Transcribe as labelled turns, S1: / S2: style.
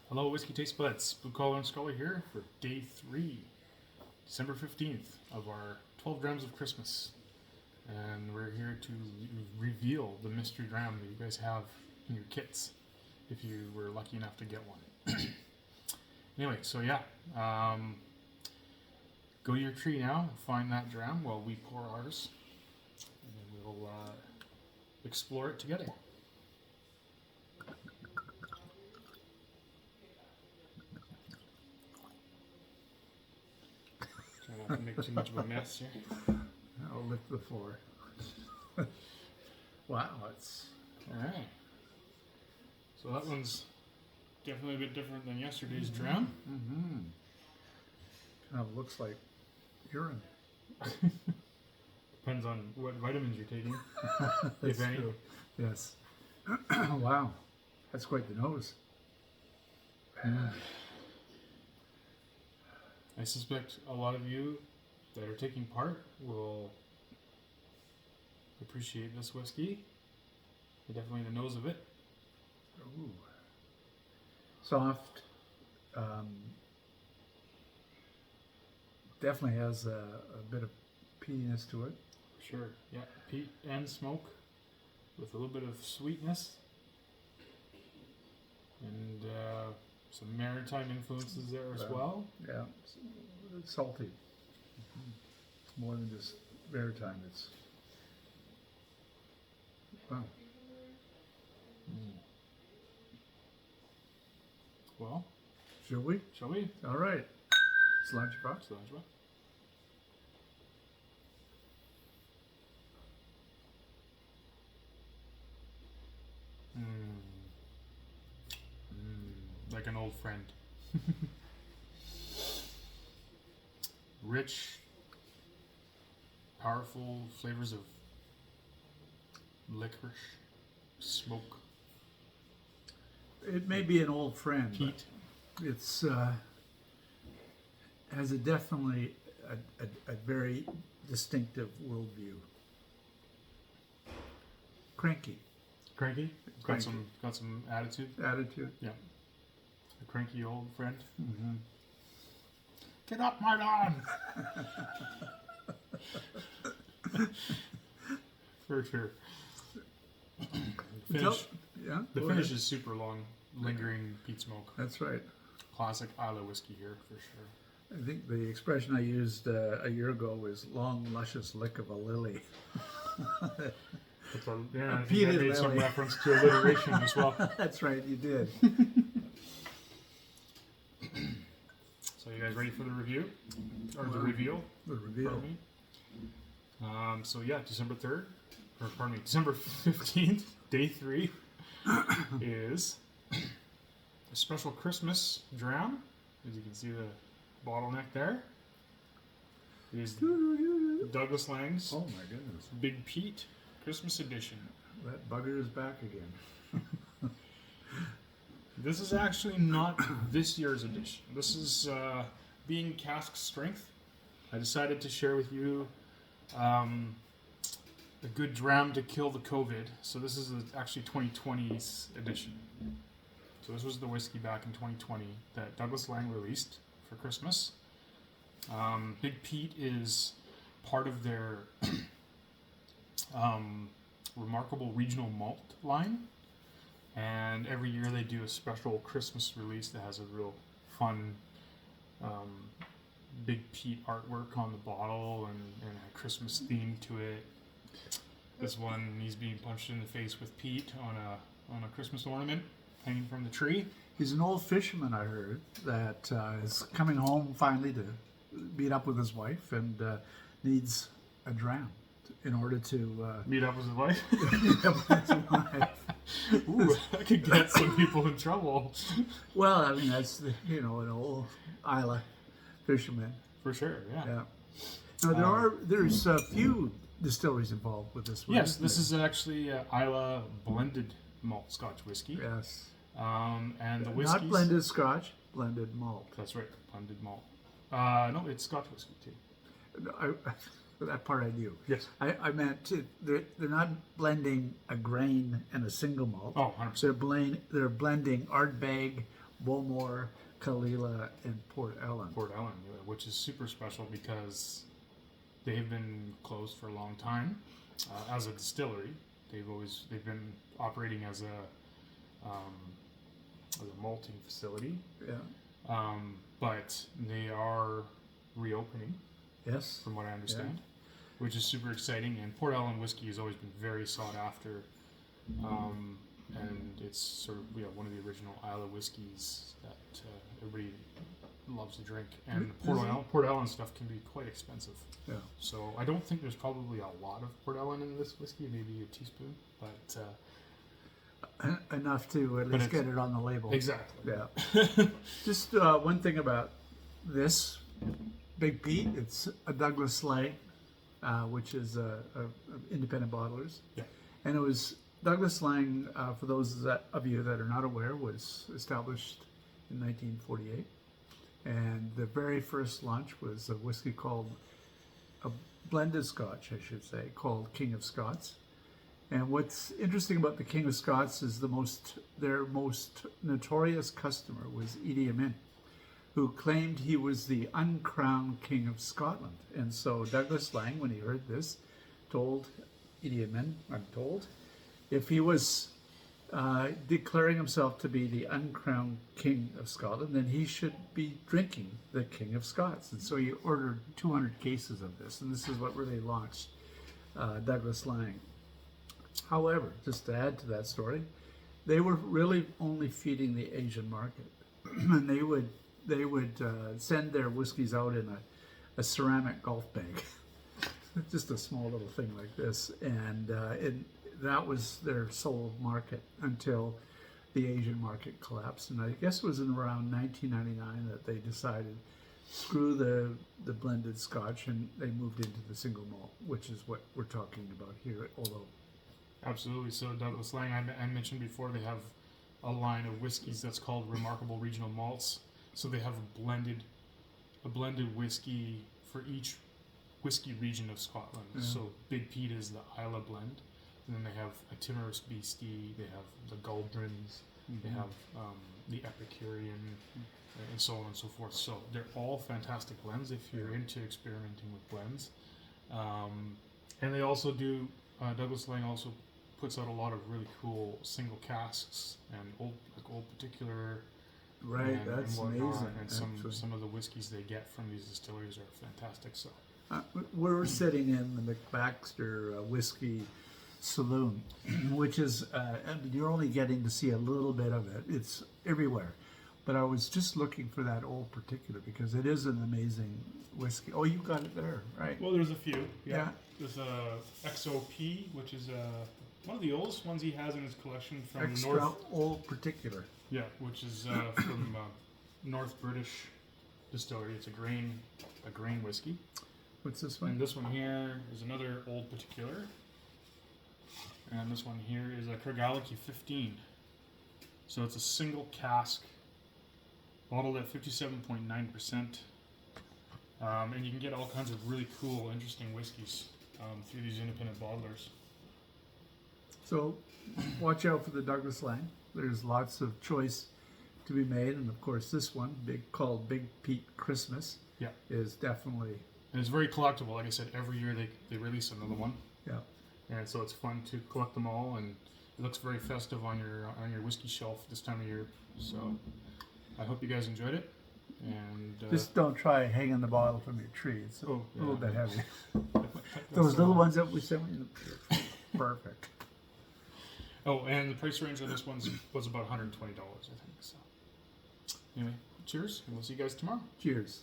S1: Hello, Whiskey Taste Buds. Blue Collar and Scholar here for day 3, December 15th of our 12 Drams of Christmas. And we're here to reveal the mystery dram that you guys have in your kits, if you were lucky enough to get one. Anyway, so yeah, go to your tree now, find that dram while we pour ours, and then we'll explore it together. Try not to make too much of a mess here.
S2: I'll lick the floor. Wow, it's
S1: Alright. So that one's definitely a bit different than yesterday's dram.
S2: kind of looks like urine.
S1: Depends on what vitamins you're taking,
S2: That's
S1: if any.
S2: true. Yes. Wow, that's quite the nose.
S1: I suspect a lot of you that are taking part will appreciate this whiskey. Definitely the nose of it.
S2: Ooh. Soft. Definitely has a bit of peatiness to it.
S1: Sure, yeah. Peat and smoke with a little bit of sweetness. And some maritime influences there as well.
S2: Yeah, it's salty. It's more than just maritime. It's wow.
S1: Well,
S2: Shall we?
S1: shall we?
S2: All right. Cilantro box.
S1: Cilantro. Like an old friend. Rich, powerful flavors of licorice, smoke,
S2: It may be an old friend. but
S1: peat.
S2: It's has a definitely a very distinctive worldview. Cranky
S1: Cranky.
S2: Cranky.
S1: Got some attitude.
S2: attitude.
S1: Yeah. A cranky old friend. Get up, my lawn! For sure. Finish.
S2: Yeah.
S1: The
S2: go
S1: finish
S2: ahead.
S1: is super long, lingering peat smoke.
S2: That's right.
S1: Classic Isla whiskey here, for sure.
S2: I think the expression I used a year ago was "long, luscious lick of a lily."
S1: Yeah, I think
S2: peated
S1: I made some
S2: lily.
S1: reference to alliteration as well.
S2: That's right, you did.
S1: So you guys ready for the review? Or the reveal?
S2: The reveal.
S1: Pardon me. So yeah, December 3rd, or pardon me, December 15th, day 3, is a special Christmas dram. As you can see the bottleneck there. It is Douglas Lang's
S2: Oh my goodness,
S1: Big Pete Christmas edition.
S2: that bugger is back again.
S1: This is actually not this year's edition. This is being cask strength. I decided to share with you a good dram to kill the COVID. So this is actually 2020's edition. So this was the whiskey back in 2020 that Douglas Lang released for Christmas. Big Pete is part of their remarkable regional malt line. And every year they do a special Christmas release that has a real fun Big Pete artwork on the bottle and a Christmas theme to it. This one, he's being punched in the face with peat on a Christmas ornament hanging from the tree.
S2: He's an old fisherman, I heard, that is coming home finally to meet up with his wife and needs a dram in order to
S1: Meet up with his wife.
S2: meet up with his wife.
S1: Ooh, that could get some people in trouble.
S2: Well, I mean, that's, an old Isla fisherman.
S1: For sure, yeah.
S2: Yeah. Now, there's a few distilleries involved with this one.
S1: Yes,
S2: isn't
S1: this
S2: there?
S1: is actually Isla blended malt Scotch whiskey.
S2: Yes.
S1: And the whiskeys...
S2: Not blended Scotch, blended malt.
S1: That's right, blended malt. No, it's Scotch whiskey too.
S2: That part I knew.
S1: Yes.
S2: I meant they're not blending a grain and a single malt.
S1: Oh, 100%.
S2: They're blending Ardbeg Bowmore, Kalila, and Port Ellen.
S1: Port Ellen, which is super special because they've been closed for a long time as a distillery. They've been operating as a malting facility.
S2: Yeah.
S1: But they are reopening,
S2: Yes.
S1: from what I understand, which is super exciting. And Port Ellen whiskey has always been very sought after, and it's sort of one of the original Isla whiskeys that everybody loves to drink. And Port Ellen stuff can be quite expensive.
S2: Yeah.
S1: So I don't think there's probably a lot of Port Ellen in this whiskey, maybe a teaspoon, but
S2: enough to at least get it on the label.
S1: exactly.
S2: Yeah. Just one thing about this Big Pete, it's a Douglas Slang, which is a independent bottlers.
S1: Yeah.
S2: And it was Douglas Slang, for those of you that are not aware, was established in 1948. And the very first launch was a whiskey called, a blended scotch, I should say, called King of Scots. And what's interesting about the King of Scots is their most notorious customer was Idi Amin, who claimed he was the uncrowned King of Scotland. And so Douglas Lang, when he heard this, told Idi Amin, I'm told, if he was declaring himself to be the uncrowned King of Scotland, then he should be drinking the King of Scots. And so he ordered 200 cases of this, and this is what really launched Douglas Lang. However, just to add to that story, they were really only feeding the Asian market, and they would send their whiskeys out in a ceramic golf bag, just a small little thing like this, and that was their sole market until the Asian market collapsed. And I guess it was in around 1999 that they decided, screw the blended Scotch, and they moved into the single malt, which is what we're talking about here, although.
S1: Absolutely. So Douglas Lang, I mentioned before, they have a line of whiskeys that's called Remarkable Regional Malts. So they have a blended whiskey for each whiskey region of Scotland.
S2: Yeah.
S1: So Big Pete is the Isla blend, and then they have a Timorous Beastie, they have the Guldrins, they have the Epicurean, and so on and so forth. So they're all fantastic blends if you're into experimenting with blends. And they also do, Douglas Lang also puts out a lot of really cool single casks and old particular,
S2: Right, that's
S1: whatnot,
S2: amazing.
S1: and some of the whiskeys they get from these distilleries are fantastic. So
S2: we're sitting in the McBaxter Whiskey Saloon, which is, you're only getting to see a little bit of it. It's everywhere. But I was just looking for that Old Particular because it is an amazing whiskey. Oh, you got it there, right?
S1: well, there's a few.
S2: Yeah.
S1: There's a XOP, which is one of the oldest ones he has in his collection from
S2: Extra
S1: North.
S2: Old Particular.
S1: Yeah, which is from North British Distillery. It's a grain whiskey.
S2: What's this
S1: And
S2: one?
S1: this one here is another Old Particular. And this one here is a Craigellachie 15. So it's a single cask, bottled at 57.9%. And you can get all kinds of really cool, interesting whiskeys through these independent bottlers.
S2: So watch out for the Douglas Lang. There's lots of choice to be made. And of course, this one, called Big Pete Christmas,
S1: Yeah.
S2: is definitely,
S1: And it's very collectible. Like I said, every year they release another one.
S2: yeah.
S1: And so it's fun to collect them all, and it looks very festive on your whiskey shelf this time of year. So I hope you guys enjoyed it. And
S2: Just don't try hanging the bottle from your tree. It's a little bit heavy.
S1: that's
S2: Those little ones that we sent you, perfect.
S1: Oh, and the price range on this one was about $120, I think. So anyway, cheers, and we'll see you guys tomorrow.
S2: Cheers.